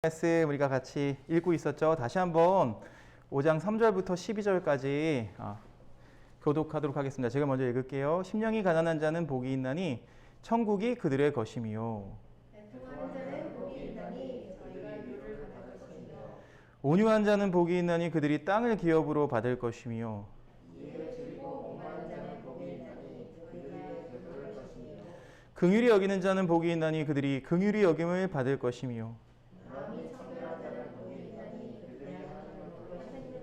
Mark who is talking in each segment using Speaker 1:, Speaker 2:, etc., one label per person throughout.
Speaker 1: 말씀 우리가 같이 읽고 있었죠. 다시 한번 5장 3절부터 12절까지 교독하도록 하겠습니다. 제가 먼저 읽을게요. 심령이 가난한 자는 복이 있나니 천국이 그들의 것이미요.
Speaker 2: 애통하는 자는 복이 있나니 저희가 유를 받을 것이며
Speaker 1: 온유한 자는 복이 있나니 그들이 땅을 기업으로 받을 것이미요.
Speaker 2: 이를 줄이고 목마른 자는 복이 있나니 그들의 기업을 것이며
Speaker 1: 긍휼히 여기는 자는 복이 있나니 그들이 긍휼히 여김을 받을 것이미요.
Speaker 2: 마음이 청결한 자는 복이 있나니 그들의 하나님을 볼 것이며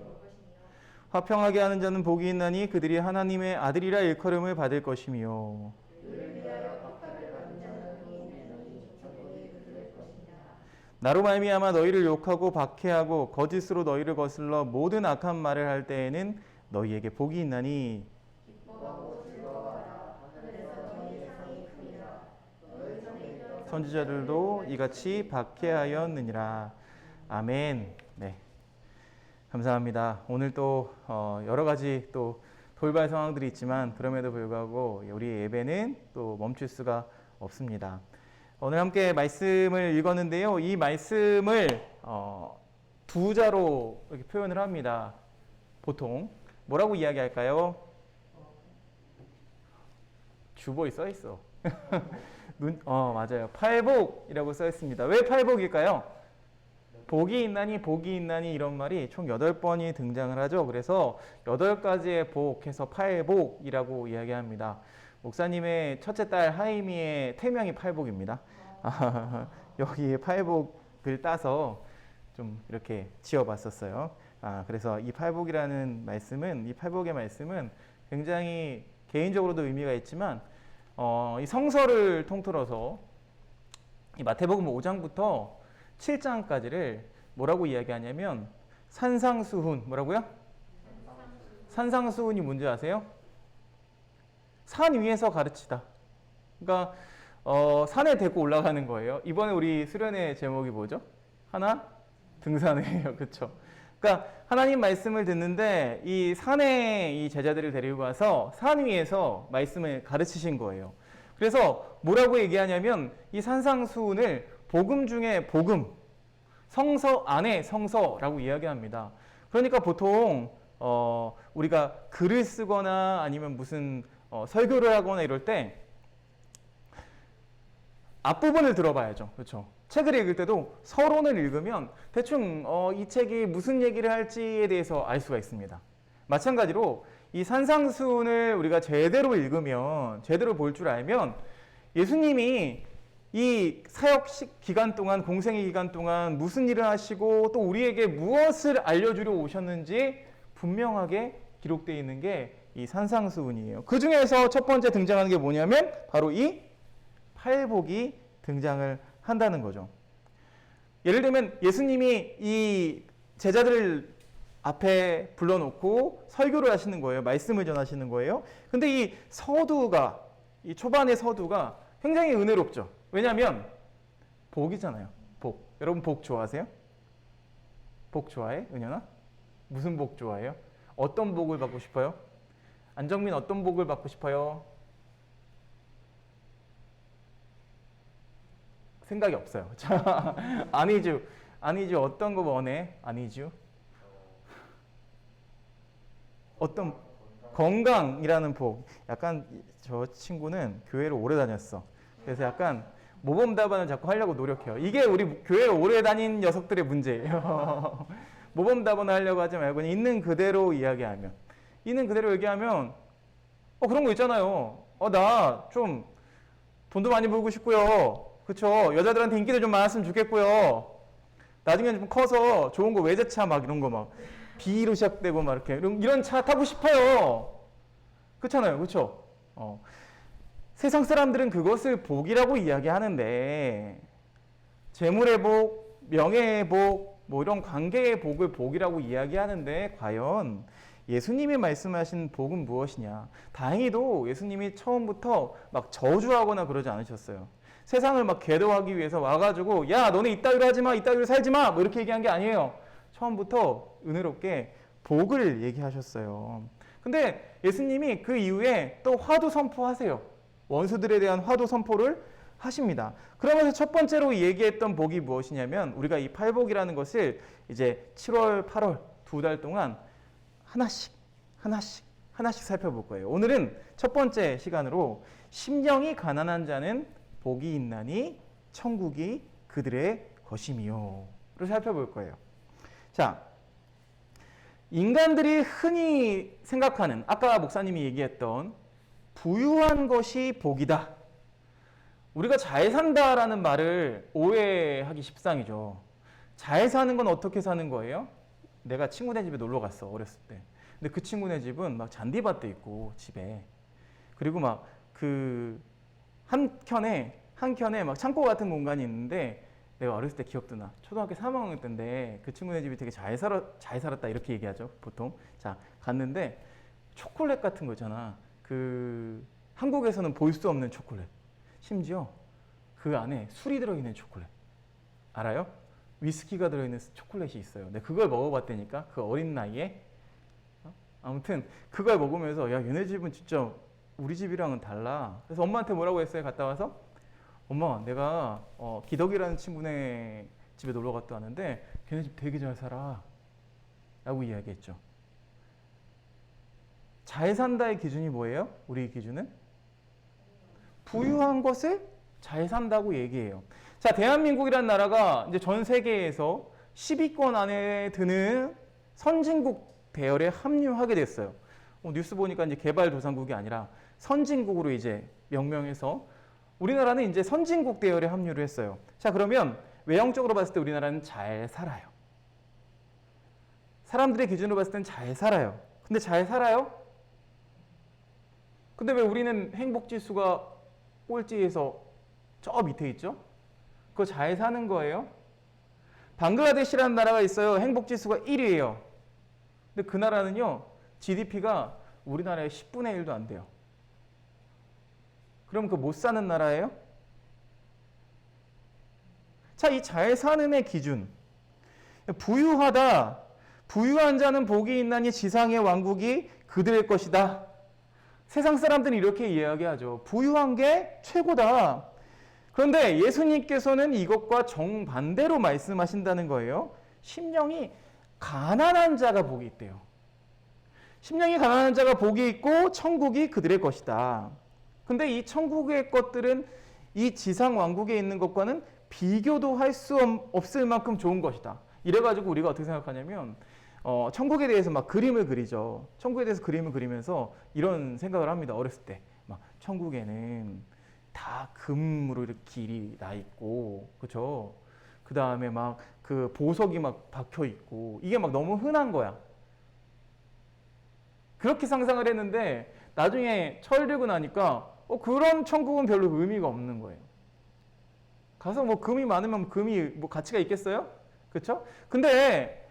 Speaker 1: 화평하게 하는 자는 복이 있나니 그들이 하나님의 아들이라 일컬음을 받을 것이미요.
Speaker 2: 그를 위하여 떡값을 받는 자는 복이 있나니 천국이 그들의 것이며
Speaker 1: 나로 말미암아 너희를 욕하고 박해하고 거짓으로 너희를 거슬러 모든 악한 말을 할 때에는 너희에게 복이 있나니
Speaker 2: 기뻐하고 즐거워하라 하늘에서 너희의 상이 크니라 너희 전에 있던
Speaker 1: 선지자들도 이같이 박해하였느니라. 아멘. 네, 감사합니다. 오늘 또 여러 가지 또 돌발 상황들이 있지만 그럼에도 불구하고 우리 예배는 또 멈출 수가 없습니다. 오늘 함께 말씀을 읽었는데요. 이 말씀을 두 자로 이렇게 표현을 합니다. 보통 뭐라고 이야기할까요? 주보에 써 있어. 맞아요. 팔복이라고 써 있습니다. 왜 팔복일까요? 복이 있나니 이런 말이 총 8번이 등장을 하죠. 그래서 8가지의 복 해서 팔복이라고 이야기합니다. 목사님의 첫째 딸 하이미의 태명이 팔복입니다. 여기에 팔복을 따서 좀 이렇게 지어봤었어요. 그래서 이 팔복이라는 말씀은, 이 팔복의 말씀은 굉장히 개인적으로도 의미가 있지만 이 성서를 통틀어서 이 마태복음 5장부터 7장까지를 뭐라고 이야기하냐면 산상수훈, 뭐라고요? 산상수훈이 뭔지 아세요? 산 위에서 가르치다. 그러니까 산에 데리고 올라가는 거예요. 이번에 우리 수련회 제목이 뭐죠? 하나? 등산이에요. 그렇죠? 그러니까 하나님 말씀을 듣는데 이 산에 이 제자들을 데리고 가서 산 위에서 말씀을 가르치신 거예요. 그래서 뭐라고 얘기하냐면 이 산상수훈을 복음 중에 복음, 성서 안에 성서라고 이야기합니다. 그러니까 보통 우리가 글을 쓰거나 아니면 무슨 설교를 하거나 이럴 때 앞부분을 들어봐야죠. 그렇죠? 책을 읽을 때도 서론을 읽으면 대충 이 책이 무슨 얘기를 할지에 대해서 알 수가 있습니다. 마찬가지로 이 산상수훈을 우리가 제대로 읽으면, 제대로 볼 줄 알면 예수님이 이 사역 기간 동안, 공생의 기간 동안 무슨 일을 하시고 또 우리에게 무엇을 알려주려 오셨는지 분명하게 기록되어 있는 게 이 산상수훈이에요. 그 중에서 첫 번째 등장하는 게 뭐냐면 바로 이 팔복이 등장을 한다는 거죠. 예를 들면 예수님이 이 제자들을 앞에 불러놓고 설교를 하시는 거예요. 말씀을 전하시는 거예요. 근데 이 서두가, 이 초반의 서두가 굉장히 은혜롭죠. 왜냐하면 복이잖아요. 복. 여러분 복 좋아하세요? 복 좋아해? 은연아? 무슨 복 좋아해요? 어떤 복을 받고 싶어요? 안정민 어떤 복을 받고 싶어요? 생각이 없어요. 아니죠. 어떤 거 원해? 아니죠. 어떤 건강이라는 복. 약간 저 친구는 교회를 오래 다녔어. 그래서 약간 모범 답안을 자꾸 하려고 노력해요. 이게 우리 교회를 오래 다닌 녀석들의 문제예요. 모범 답안을 하려고 하지 말고 그냥 있는 그대로 이야기하면, 있는 그대로 얘기하면 그런 거 있잖아요. 나 좀 돈도 많이 벌고 싶고요. 그쵸? 여자들한테 인기도 좀 많았으면 좋겠고요. 나중에 좀 커서 좋은 거 외제차 막 이런 거 막 B로 시작되고 막 이렇게 이런 차 타고 싶어요. 그렇잖아요. 그쵸? 세상 사람들은 그것을 복이라고 이야기하는데 재물의 복, 명예의 복, 뭐 이런 관계의 복을 복이라고 이야기하는데 과연 예수님이 말씀하신 복은 무엇이냐? 다행히도 예수님이 처음부터 막 저주하거나 그러지 않으셨어요. 세상을 막 계도하기 위해서 와가지고 야 너네 이따위로 하지 마, 이따위로 살지 마, 뭐 이렇게 얘기한 게 아니에요. 처음부터 은혜롭게 복을 얘기하셨어요. 근데 예수님이 그 이후에 또 화두 선포하세요. 원수들에 대한 화두 선포를 하십니다. 그러면서 첫 번째로 얘기했던 복이 무엇이냐면 우리가 이 팔복이라는 것을 이제 7월, 8월 2달 동안 하나씩 살펴볼 거예요. 오늘은 첫 번째 시간으로 심령이 가난한 자는 복이 있나니 천국이 그들의 것임이요를 살펴볼 거예요. 자, 인간들이 흔히 생각하는 아까 목사님이 얘기했던 부유한 것이 복이다. 우리가 잘 산다라는 말을 오해하기 십상이죠. 잘 사는 건 어떻게 사는 거예요? 내가 친구네 집에 놀러 갔어, 어렸을 때. 근데 그 친구네 집은 막 잔디밭도 있고 집에, 그리고 막 그 한켠에 막 창고 같은 공간이 있는데, 내가 어렸을 때 기억도 나. 초등학교 3학년 때인데 그 친구네 집이 되게 잘 살았다 이렇게 얘기하죠, 보통. 자, 갔는데 초콜릿 같은 거 있잖아. 그 한국에서는 볼 수 없는 초콜릿. 심지어 그 안에 술이 들어있는 초콜릿. 알아요? 위스키가 들어있는 초콜릿이 있어요. 근데 그걸 먹어봤다니까, 그 어린 나이에. 아무튼 그걸 먹으면서 야, 얘네 집은 진짜 우리 집이랑은 달라. 그래서 엄마한테 뭐라고 했어요? 갔다 와서 엄마, 내가 기덕이라는 친구네 집에 놀러 갔다 왔는데 걔네 집 되게 잘 살아 라고 이야기했죠. 잘 산다의 기준이 뭐예요? 우리 기준은? 부유한 것을 잘 산다고 얘기해요. 자, 대한민국이라는 나라가 이제 전 세계에서 10위권 안에 드는 선진국 대열에 합류하게 됐어요. 뉴스 보니까 이제 개발도상국이 아니라 선진국으로 이제 명명해서 우리나라는 이제 선진국 대열에 합류를 했어요. 자, 그러면 외형적으로 봤을 때 우리나라는 잘 살아요. 사람들의 기준으로 봤을 땐 잘 살아요. 근데 잘 살아요? 근데 왜 우리는 행복지수가 꼴찌에서 저 밑에 있죠? 그거 잘 사는 거예요? 방글라데시라는 나라가 있어요. 행복지수가 1위예요. 근데 그 나라는요, GDP가 우리나라의 10분의 1도 안 돼요. 그럼 그 못 사는 나라예요? 자, 이 잘 사는 의 기준. 부유하다. 부유한 자는 복이 있나니 지상의 왕국이 그들의 것이다. 세상 사람들은 이렇게 이야기하죠. 부유한 게 최고다. 그런데 예수님께서는 이것과 정반대로 말씀하신다는 거예요. 심령이 가난한 자가 복이 있대요. 심령이 가난한 자가 복이 있고 천국이 그들의 것이다. 근데 이 천국의 것들은 이 지상 왕국에 있는 것과는 비교도 할 수 없을 만큼 좋은 것이다. 이래가지고 우리가 어떻게 생각하냐면 천국에 대해서 막 그림을 그리죠. 천국에 대해서 그림을 그리면서 이런 생각을 합니다. 어렸을 때 막 천국에는 다 금으로 이렇게 길이 나 있고, 그렇죠? 그 다음에 막 그 보석이 막 박혀 있고, 이게 막 너무 흔한 거야. 그렇게 상상을 했는데 나중에 철들고 나니까 그런 천국은 별로 의미가 없는 거예요. 가서 뭐 금이 많으면 금이 뭐 가치가 있겠어요? 그렇죠? 근데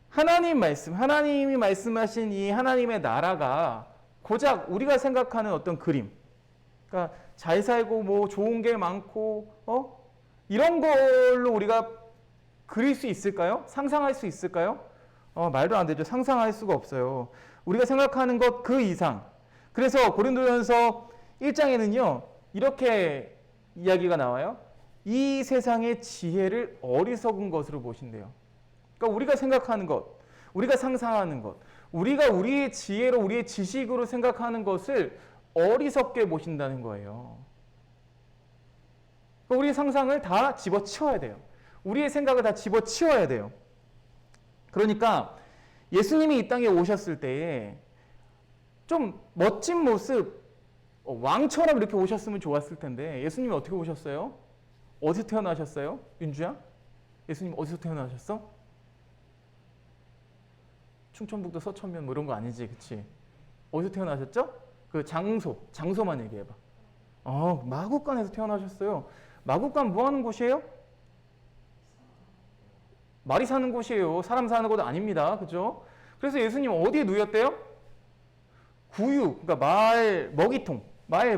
Speaker 1: 하나님이 말씀하신 이 하나님의 나라가 고작 우리가 생각하는 어떤 그림, 그러니까 잘 살고 뭐 좋은 게 많고 이런 걸로 우리가 그릴 수 있을까요? 상상할 수 있을까요? 말도 안 되죠. 상상할 수가 없어요. 우리가 생각하는 것 그 이상. 그래서 고린도전서 1장에는요, 이렇게 이야기가 나와요. 이 세상의 지혜를 어리석은 것으로 보신대요. 그러니까 우리가 생각하는 것, 우리가 상상하는 것, 우리가 우리의 지혜로, 우리의 지식으로 생각하는 것을 어리석게 보신다는 거예요. 그러니까 우리의 상상을 다 집어치워야 돼요. 우리의 생각을 다 집어치워야 돼요. 그러니까 예수님이 이 땅에 오셨을 때에 좀 멋진 모습, 왕처럼 이렇게 오셨으면 좋았을 텐데 예수님이 어떻게 오셨어요? 어디서 태어나셨어요? 윤주야? 예수님 어디서 태어나셨어? 충청북도 서천면 뭐 이런 거 아니지, 그치? 어디서 태어나셨죠? 그 장소만 얘기해봐. 마국간에서 태어나셨어요. 마국간 뭐 하는 곳이에요? 말이 사는 곳이에요. 사람 사는 곳 아닙니다. 그죠? 그래서 예수님 어디에 누였대요? 구유, 그러니까 말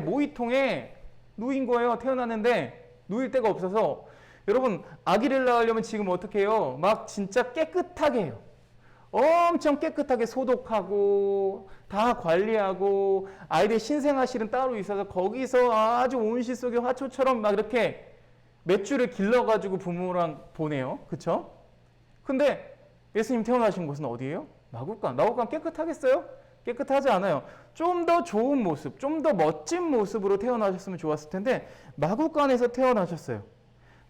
Speaker 1: 모이통에 누인 거예요. 태어났는데 누일 데가 없어서. 여러분, 아기를 낳으려면 지금 어떻게 해요? 막 진짜 깨끗하게 해요. 엄청 깨끗하게 소독하고 다 관리하고 아이들 신생아실은 따로 있어서 거기서 아주 온실 속의 화초처럼 막 이렇게 몇 줄을 길러가지고 부모랑 보내요. 그쵸? 근데 예수님 태어나신 곳은 어디예요? 마구간. 마구간 깨끗하겠어요? 깨끗하지 않아요. 좀 더 좋은 모습, 좀 더 멋진 모습으로 태어나셨으면 좋았을 텐데 마구간에서 태어나셨어요.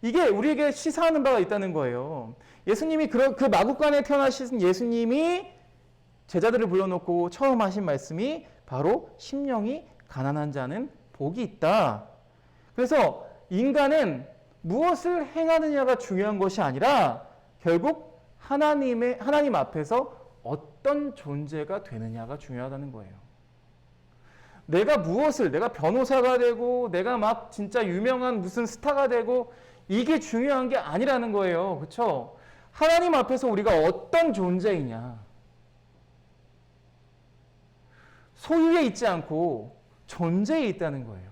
Speaker 1: 이게 우리에게 시사하는 바가 있다는 거예요. 예수님이 그 마구간에 태어나신 예수님이 제자들을 불러놓고 처음 하신 말씀이 바로 심령이 가난한 자는 복이 있다. 그래서 인간은 무엇을 행하느냐가 중요한 것이 아니라 결국 하나님 앞에서 어떤 존재가 되느냐가 중요하다는 거예요. 내가 변호사가 되고 내가 막 진짜 유명한 무슨 스타가 되고 이게 중요한 게 아니라는 거예요. 그렇죠? 하나님 앞에서 우리가 어떤 존재이냐. 소유에 있지 않고 존재에 있다는 거예요.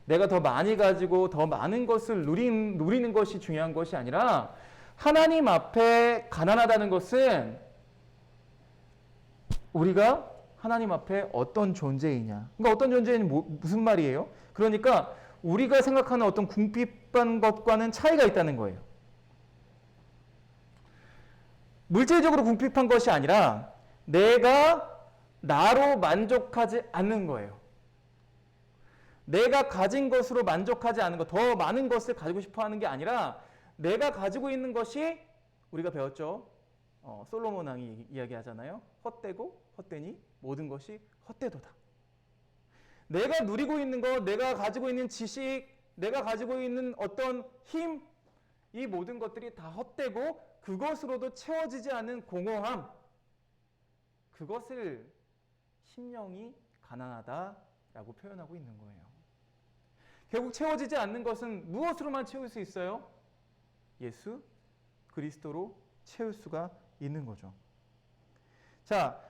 Speaker 1: 내가 더 많이 가지고 더 많은 것을 누리는 것이 중요한 것이 아니라 하나님 앞에 가난하다는 것은 우리가 하나님 앞에 어떤 존재이냐. 그러니까 어떤 존재는 무슨 말이에요? 그러니까 우리가 생각하는 어떤 궁핍한 것과는 차이가 있다는 거예요. 물질적으로 궁핍한 것이 아니라 내가 나로 만족하지 않는 거예요. 내가 가진 것으로 만족하지 않는 것, 더 많은 것을 가지고 싶어 하는 게 아니라 내가 가지고 있는 것이 우리가 배웠죠. 솔로몬 왕이 이야기하잖아요. 헛되고 헛되니 모든 것이 헛되도다. 내가 누리고 있는 것, 내가 가지고 있는 지식, 내가 가지고 있는 어떤 힘, 이 모든 것들이 다 헛되고 그것으로도 채워지지 않는 공허함, 그것을 심령이 가난하다라고 표현하고 있는 거예요. 결국 채워지지 않는 것은 무엇으로만 채울 수 있어요? 예수 그리스도로 채울 수가 있는 거죠. 자,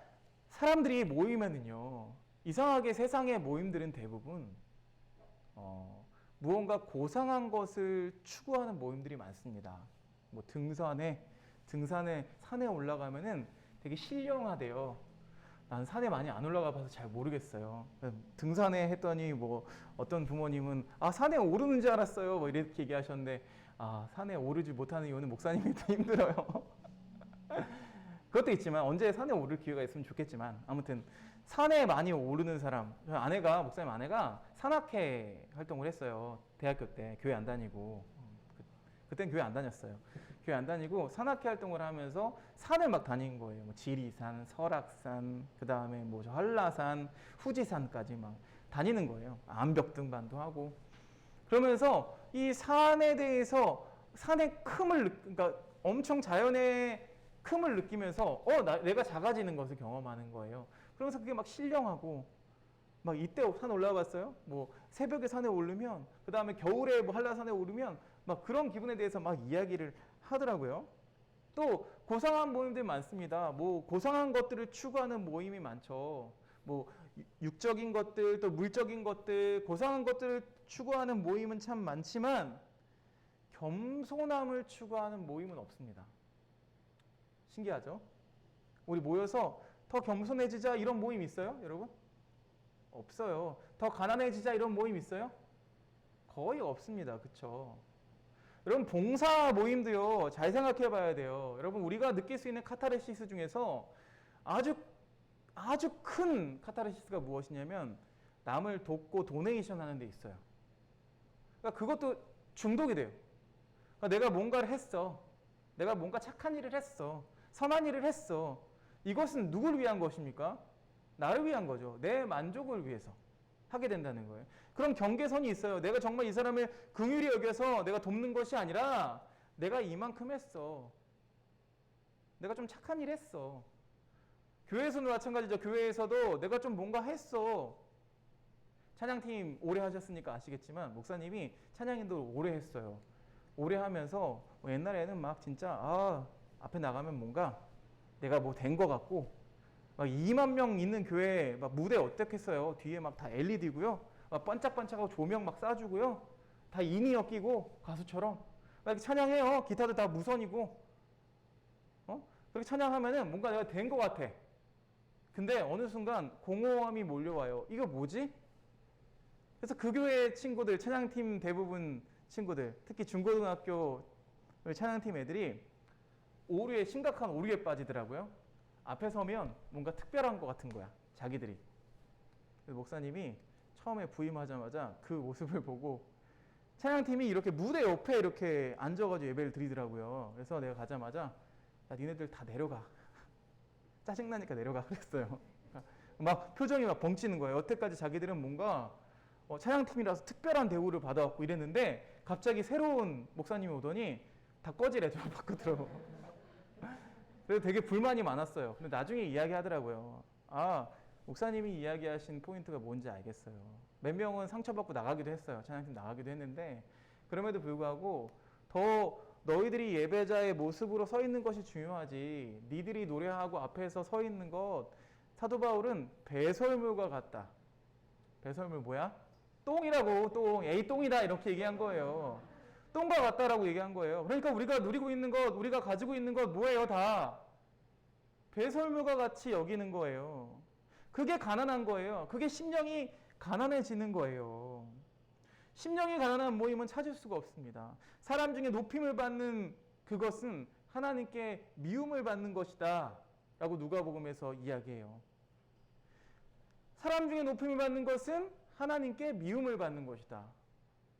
Speaker 1: 사람들이 모이면은요, 이상하게 세상의 모임들은 대부분 무언가 고상한 것을 추구하는 모임들이 많습니다. 뭐 등산에 산에 올라가면은 되게 신령하대요. 난 산에 많이 안 올라가 봐서 잘 모르겠어요. 등산에 했더니 뭐 어떤 부모님은 산에 오르는 줄 알았어요. 뭐 이렇게 얘기하셨는데 산에 오르지 못하는 이유는 목사님이 더 힘들어요. 그것도 있지만 언제 산에 오를 기회가 있으면 좋겠지만 아무튼 산에 많이 오르는 사람, 목사님 아내가 산악회 활동을 했어요. 대학교 때 교회 안 다니고 그땐 교회 안 다녔어요. 교회 안 다니고 산악회 활동을 하면서 산을 막 다닌 거예요. 뭐 지리산, 설악산, 그 다음에 뭐 한라산, 후지산까지 막 다니는 거예요. 암벽 등반도 하고 그러면서 이 산에 대해서 산의 그러니까 엄청 자연의 큼을 느끼면서 내가 작아지는 것을 경험하는 거예요. 그러면서 그게 막 신령하고 막 이때 산 올라갔어요. 뭐 새벽에 산에 오르면 그 다음에 겨울에 뭐 한라산에 오르면 막 그런 기분에 대해서 막 이야기를 하더라고요. 또 고상한 모임들 많습니다. 뭐 고상한 것들을 추구하는 모임이 많죠. 뭐 육적인 것들 또 물적인 것들 고상한 것들을 추구하는 모임은 참 많지만 겸손함을 추구하는 모임은 없습니다. 신기하죠? 우리 모여서 더 겸손해지자 이런 모임 있어요, 여러분? 없어요. 더 가난해지자 이런 모임 있어요? 거의 없습니다. 그렇죠? 여러분 봉사 모임도요. 잘 생각해 봐야 돼요. 여러분 우리가 느낄 수 있는 카타르시스 중에서 아주 큰 카타르시스가 무엇이냐면 남을 돕고 도네이션 하는 데 있어요. 그러니까 그것도 중독이 돼요. 그러니까 내가 뭔가를 했어. 내가 뭔가 착한 일을 했어. 선한 일을 했어. 이것은 누굴 위한 것입니까? 나를 위한 거죠. 내 만족을 위해서 하게 된다는 거예요. 그럼 경계선이 있어요. 내가 정말 이 사람을 긍휼히 여겨서 내가 돕는 것이 아니라 내가 이만큼 했어. 내가 좀 착한 일 했어. 교회에서도 마찬가지죠. 교회에서도 내가 좀 뭔가 했어. 찬양팀 오래 하셨으니까 아시겠지만 목사님이 찬양인도 오래 했어요. 오래 하면서 옛날에는 막 진짜 앞에 나가면 뭔가 내가 뭐 된 거 같고 막 2만 명 있는 교회 막 무대 어떻겠어요. 뒤에 막 다 LED고요. 막 반짝반짝하고 조명 막 쏴주고요. 다 인이어 끼고 가수처럼 막 이렇게 찬양해요. 기타도 다 무선이고 그렇게 찬양하면은 뭔가 내가 된 것 같아. 근데 어느 순간 공허함이 몰려와요. 이거 뭐지? 그래서 그 교회 친구들, 찬양팀 대부분 친구들, 특히 중고등학교 찬양팀 애들이 오류에 심각한 오류에 빠지더라고요. 앞에 서면 뭔가 특별한 것 같은 거야, 자기들이. 그래서 목사님이 처음에 부임하자마자 그 모습을 보고 찬양팀이 이렇게 무대 옆에 이렇게 앉아가지고 예배를 드리더라고요. 그래서 내가 가자마자 야, 니네들 다 내려가. 짜증나니까 내려가 그랬어요. 막 표정이 막 벙치는 거예요. 여태까지 자기들은 뭔가 찬양팀이라서 특별한 대우를 받아왔고 이랬는데 갑자기 새로운 목사님이 오더니 다 꺼지래, 저 바꾸더라고. 그래서 되게 불만이 많았어요. 근데 나중에 이야기하더라고요. 아, 목사님이 이야기하신 포인트가 뭔지 알겠어요. 몇 명은 상처받고 나가기도 했어요. 찬양팀 나가기도 했는데 그럼에도 불구하고 더 너희들이 예배자의 모습으로 서 있는 것이 중요하지 니들이 노래하고 앞에서 서 있는 것 사도 바울은 배설물과 같다. 배설물 뭐야? 똥이라고. 똥. 에이 똥이다 이렇게 얘기한 거예요. 똥과 같다라고 얘기한 거예요. 그러니까 우리가 누리고 있는 것, 우리가 가지고 있는 것 뭐예요? 다 배설물과 같이 여기는 거예요. 그게 가난한 거예요. 그게 심령이 가난해지는 거예요. 심령이 가난한 모임은 찾을 수가 없습니다. 사람 중에 높임을 받는 그것은 하나님께 미움을 받는 것이다 라고 누가복음에서 이야기해요. 사람 중에 높임을 받는 것은 하나님께 미움을 받는 것이다.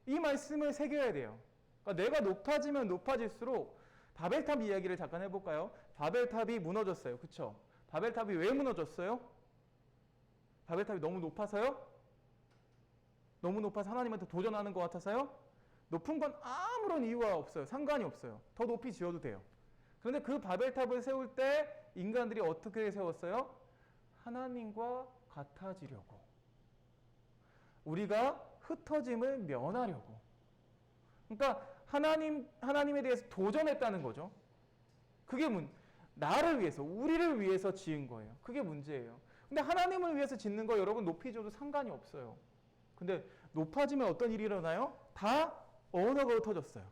Speaker 1: 이 말씀을 새겨야 돼요. 그러니까 내가 높아지면 높아질수록 바벨탑 이야기를 잠깐 해볼까요? 바벨탑이 무너졌어요. 그렇죠? 바벨탑이 왜 무너졌어요? 바벨탑이 너무 높아서요? 너무 높아서 하나님한테 도전하는 것 같아서요? 높은 건 아무런 이유가 없어요. 상관이 없어요. 더 높이 지어도 돼요. 그런데 그 바벨탑을 세울 때 인간들이 어떻게 세웠어요? 하나님과 같아지려고. 우리가 흩어짐을 면하려고. 그러니까 하나님에 대해서 도전했다는 거죠. 그게 나를 위해서, 우리를 위해서 지은 거예요. 그게 문제예요. 근데 하나님을 위해서 짓는 거 여러분 높이 줘도 상관이 없어요. 근데 높아지면 어떤 일이 일어나요? 다 언어가 흩어졌어요.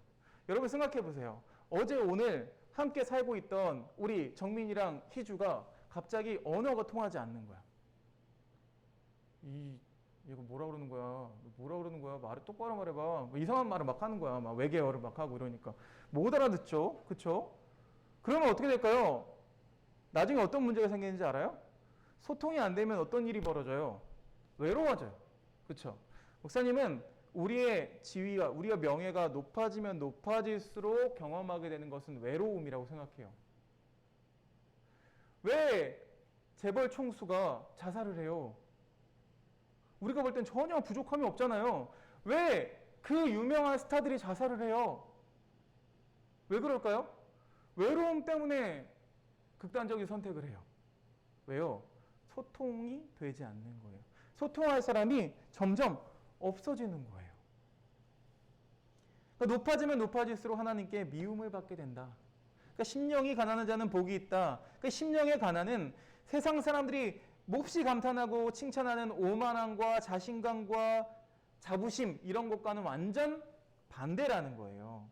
Speaker 1: 여러분 생각해 보세요. 어제 오늘 함께 살고 있던 우리 정민이랑 희주가 갑자기 언어가 통하지 않는 거야. 얘가 뭐라 그러는 거야? 뭐라 그러는 거야? 말을 똑바로 말해봐. 뭐 이상한 말을 막 하는 거야. 막 외계어를 막 하고 이러니까 못 알아듣죠, 그렇죠? 그러면 어떻게 될까요? 나중에 어떤 문제가 생기는지 알아요? 소통이 안 되면 어떤 일이 벌어져요? 외로워져요, 그렇죠? 목사님은 우리의 지위와 우리의 명예가 높아지면 높아질수록 경험하게 되는 것은 외로움이라고 생각해요. 왜 재벌 총수가 자살을 해요? 우리가 볼 땐 전혀 부족함이 없잖아요. 왜 그 유명한 스타들이 자살을 해요? 왜 그럴까요? 외로움 때문에 극단적인 선택을 해요. 왜요? 소통이 되지 않는 거예요. 소통할 사람이 점점 없어지는 거예요. 그러니까 높아지면 높아질수록 하나님께 미움을 받게 된다. 그러니까 심령이 가난한 자는 복이 있다. 그러니까 심령의 가난은 세상 사람들이 몹시 감탄하고 칭찬하는 오만함과 자신감과 자부심 이런 것과는 완전 반대라는 거예요.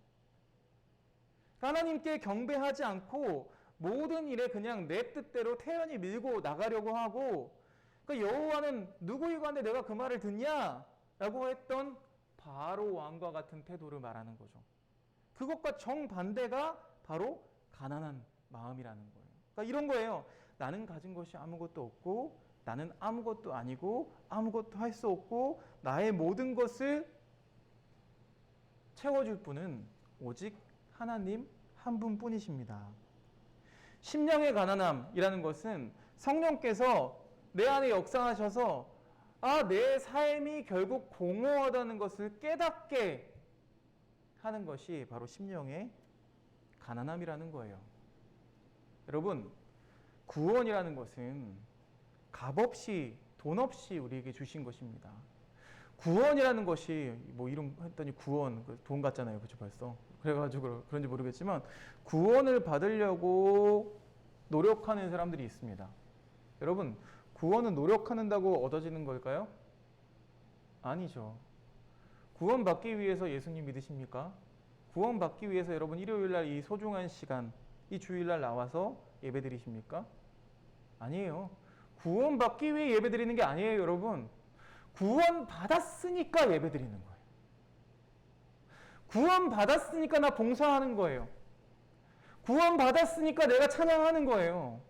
Speaker 1: 하나님께 경배하지 않고 모든 일에 그냥 내 뜻대로 태연히 밀고 나가려고 하고, 그러니까 여호와는 누구이고 한데 내가 그 말을 듣냐? 라고 했던 바로 왕과 같은 태도를 말하는 거죠. 그것과 정반대가 바로 가난한 마음이라는 거예요. 그러니까 이런 거예요. 나는 가진 것이 아무것도 없고 나는 아무것도 아니고 아무것도 할 수 없고 나의 모든 것을 채워줄 분은 오직 하나님 한 분뿐이십니다. 심령의 가난함이라는 것은 성령께서 내 안에 역사하셔서 내 삶이 결국 공허하다는 것을 깨닫게 하는 것이 바로 심령의 가난함이라는 거예요. 여러분, 구원이라는 것은 값없이 돈 없이 우리에게 주신 것입니다. 구원이라는 것이 뭐 이름 했더니 구원 돈 같잖아요, 그렇죠? 벌써 그래가지고 그런지 모르겠지만 구원을 받으려고 노력하는 사람들이 있습니다. 여러분, 구원은 노력한다고 얻어지는 걸까요? 아니죠. 구원받기 위해서 예수님 믿으십니까? 구원받기 위해서 여러분 일요일날 이 소중한 시간, 이 주일날 나와서 예배드리십니까? 아니에요. 구원받기 위해 예배드리는 게 아니에요, 여러분. 구원받았으니까 예배드리는 거예요. 구원받았으니까 나 봉사하는 거예요. 구원받았으니까 내가 찬양하는 거예요.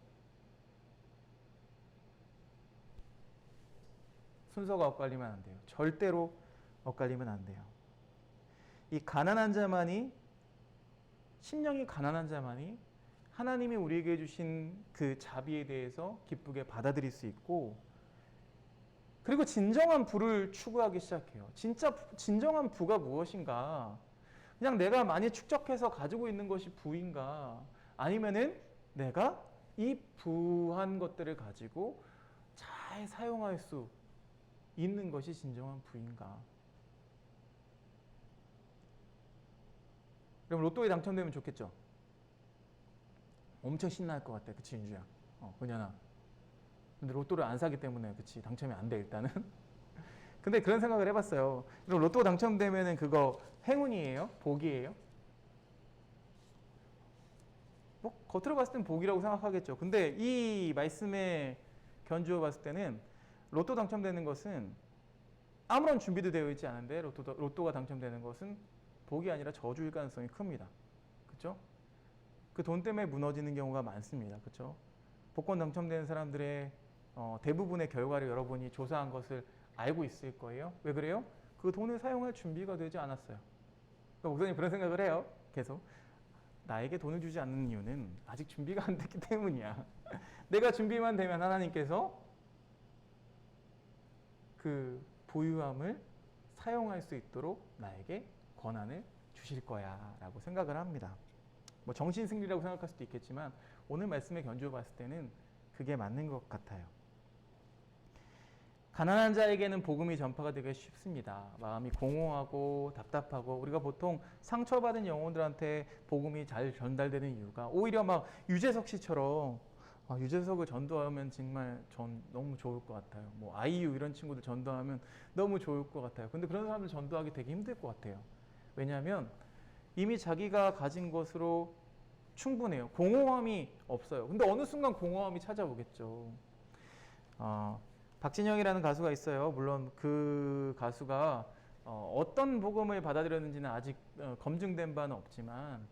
Speaker 1: 순서가 엇갈리면 안 돼요. 절대로 엇갈리면 안 돼요. 이 가난한 자만이, 심령이 가난한 자만이 하나님이 우리에게 주신 그 자비에 대해서 기쁘게 받아들일 수 있고, 그리고 진정한 부를 추구하기 시작해요. 진정한 부가 무엇인가? 그냥 내가 많이 축적해서 가지고 있는 것이 부인가? 아니면은 내가 이 부한 것들을 가지고 잘 사용할 수 있는 것이 진정한 부인가? 그럼 로또에 당첨되면 좋겠죠? 엄청 신나할 것 같아. 그치, 윤주야? 그녀나. 근데 로또를 안 사기 때문에, 그치, 당첨이 안 돼, 일단은. 근데 그런 생각을 해봤어요. 그럼 로또 당첨되면은 그거 행운이에요? 복이에요? 뭐, 겉으로 봤을 땐 복이라고 생각하겠죠. 근데 이 말씀에 견주어 봤을 때는 로또 당첨되는 것은 아무런 준비도 되어 있지 않은데 로또가 당첨되는 것은 복이 아니라 저주일 가능성이 큽니다. 그렇죠? 그 돈 때문에 무너지는 경우가 많습니다. 그렇죠? 복권 당첨되는 사람들의 대부분의 결과를 여러분이 조사한 것을 알고 있을 거예요. 왜 그래요? 그 돈을 사용할 준비가 되지 않았어요. 그러니까 목사님 그런 생각을 해요. 계속. 나에게 돈을 주지 않는 이유는 아직 준비가 안 됐기 때문이야. 내가 준비만 되면 하나님께서 그 부유함을 사용할 수 있도록 나에게 권한을 주실 거야 라고 생각을 합니다. 뭐 정신승리라고 생각할 수도 있겠지만 오늘 말씀에 견주어 봤을 때는 그게 맞는 것 같아요. 가난한 자에게는 복음이 전파가 되기 쉽습니다. 마음이 공허하고 답답하고, 우리가 보통 상처받은 영혼들한테 복음이 잘 전달되는 이유가 오히려 막 유재석 씨처럼 유재석을 전도하면 정말 전 너무 좋을 것 같아요. 뭐 아이유 이런 친구들 전도하면 너무 좋을 것 같아요. 근데 그런 사람들 전도하기 되게 힘들 것 같아요. 왜냐하면 이미 자기가 가진 것으로 충분해요. 공허함이 없어요. 근데 어느 순간 공허함이 찾아오겠죠. 박진영이라는 가수가 있어요. 물론 그 가수가 어떤 복음을 받아들였는지는 아직 검증된 바는 없지만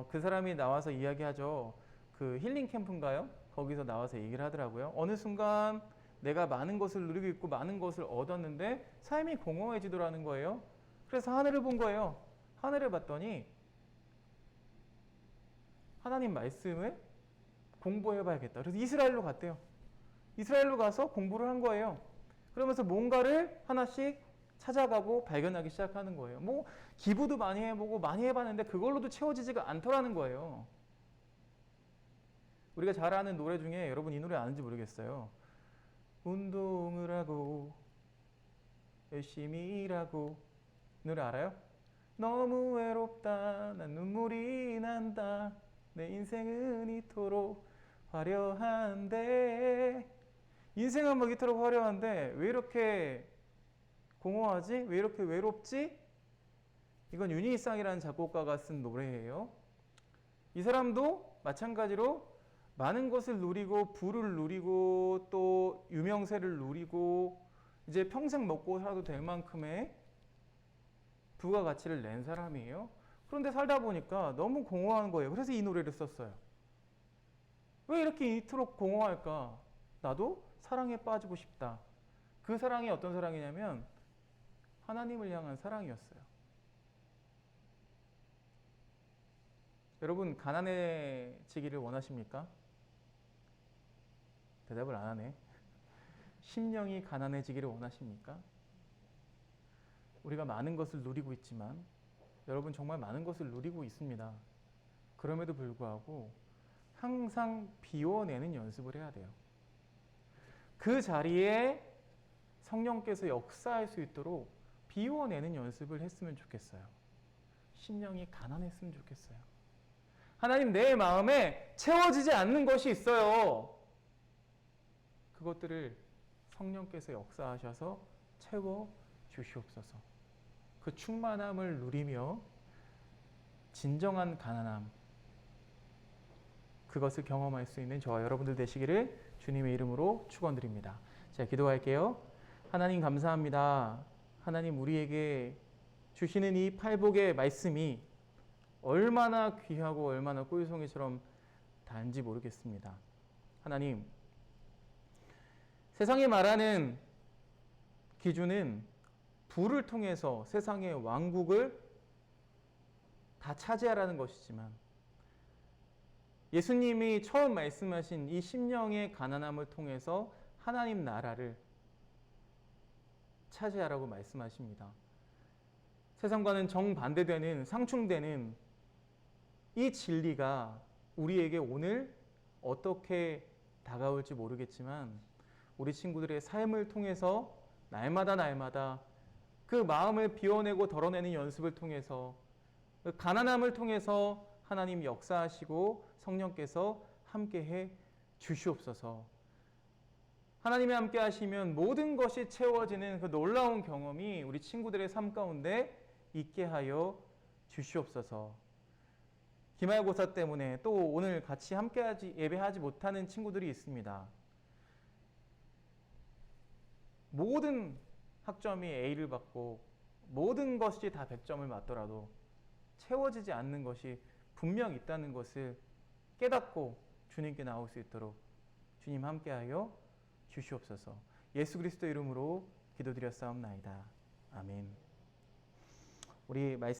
Speaker 1: 그 사람이 나와서 이야기하죠. 그 힐링 캠프인가요? 거기서 나와서 얘기를 하더라고요. 어느 순간 내가 많은 것을 누리고 있고 많은 것을 얻었는데 삶이 공허해지더라는 거예요. 그래서 하늘을 본 거예요. 하늘을 봤더니 하나님 말씀을 공부해봐야겠다. 그래서 이스라엘로 갔대요. 이스라엘로 가서 공부를 한 거예요. 그러면서 뭔가를 하나씩 찾아가고 발견하기 시작하는 거예요. 뭐 기부도 많이 해보고 많이 해봤는데 그걸로도 채워지지가 않더라는 거예요. 우리가 잘 아는 노래 중에 여러분 이 노래 아는지 모르겠어요. 운동을 하고 열심히 일하고, 이 노래 알아요? 너무 외롭다, 난 눈물이 난다, 내 인생은 이토록 화려한데, 인생은 막 이토록 화려한데 왜 이렇게 공허하지? 왜 이렇게 외롭지? 이건 윤희상이라는 작곡가가 쓴 노래예요. 이 사람도 마찬가지로 많은 것을 누리고 부를 누리고 또 유명세를 누리고 이제 평생 먹고 살아도 될 만큼의 부가가치를 낸 사람이에요. 그런데 살다 보니까 너무 공허한 거예요. 그래서 이 노래를 썼어요. 왜 이렇게 이토록 공허할까? 나도 사랑에 빠지고 싶다. 그 사랑이 어떤 사랑이냐면 하나님을 향한 사랑이었어요. 여러분 가난해지기를 원하십니까? 대답을 안 하네. 심령이 가난해지기를 원하십니까? 우리가 많은 것을 누리고 있지만 여러분 정말 많은 것을 누리고 있습니다. 그럼에도 불구하고 항상 비워내는 연습을 해야 돼요. 그 자리에 성령께서 역사할 수 있도록 비워내는 연습을 했으면 좋겠어요. 심령이 가난했으면 좋겠어요. 하나님, 내 마음에 채워지지 않는 것이 있어요. 그것들을 성령께서 역사하셔서 채워 주시옵소서. 그 충만함을 누리며 진정한 가난함, 그것을 경험할 수 있는 저와 여러분들 되시기를 주님의 이름으로 축원드립니다. 자, 기도할게요. 하나님 감사합니다. 하나님 우리에게 주시는 이 팔복의 말씀이 얼마나 귀하고 얼마나 꿀송이처럼 단지 모르겠습니다. 하나님, 세상이 말하는 기준은 부를 통해서 세상의 왕국을 다 차지하라는 것이지만 예수님이 처음 말씀하신 이 심령의 가난함을 통해서 하나님 나라를 차지하라고 말씀하십니다. 세상과는 정반대되는 상충되는 이 진리가 우리에게 오늘 어떻게 다가올지 모르겠지만 우리 친구들의 삶을 통해서 날마다 그 마음을 비워내고 덜어내는 연습을 통해서 그 가난함을 통해서 하나님 역사하시고 성령께서 함께해 주시옵소서. 하나님이 함께 하시면 모든 것이 채워지는 그 놀라운 경험이 우리 친구들의 삶 가운데 있게 하여 주시옵소서. 기말고사 때문에 또 오늘 같이 함께 예배하지 못하는 친구들이 있습니다. 모든 학점이 A를 받고 모든 것이 다 100점을 맞더라도 채워지지 않는 것이 분명 있다는 것을 깨닫고 주님께 나올 수 있도록 주님 함께하여 주시옵소서. 예수 그리스도 이름으로 기도드렸사옵나이다. 아멘. 우리 말씀